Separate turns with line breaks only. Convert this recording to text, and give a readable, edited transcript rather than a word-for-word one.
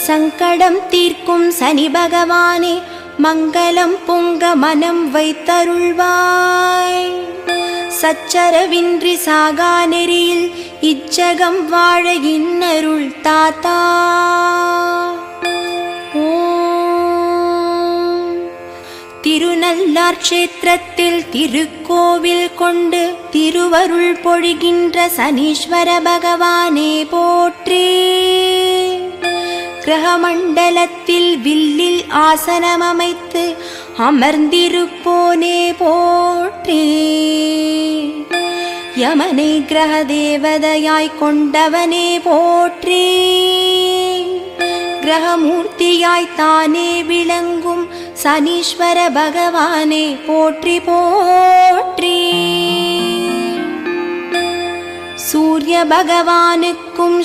சங்கடம் தீர்க்கும் சனி பகவானே மங்களம் பொங்க மனம் வைத்தருள்வாய். சச்சரவின்றி சாகா நெறியில் இச்சகம் வாழ இன்னருள் தாத்தா. திருநள்ளார் க்ஷேத்திரத்தில் திருக்கோவில் கொண்டு திருவருள் பொழிகின்ற சனீஸ்வர பகவானே போற்றி. கிரகமண்டலத்தில் வில்லில் ஆசனம் அமைத்து அமர்ந்திருப்போனே போற்றி. யமனை கிரக தேவதையாய் கொண்டவனே போற்றி. கிரகமூர்த்தியாய் தானே விளங்கும் சனீஸ்வர பகவானே போற்றி போற்றி. சூரிய பகவானுக்கும்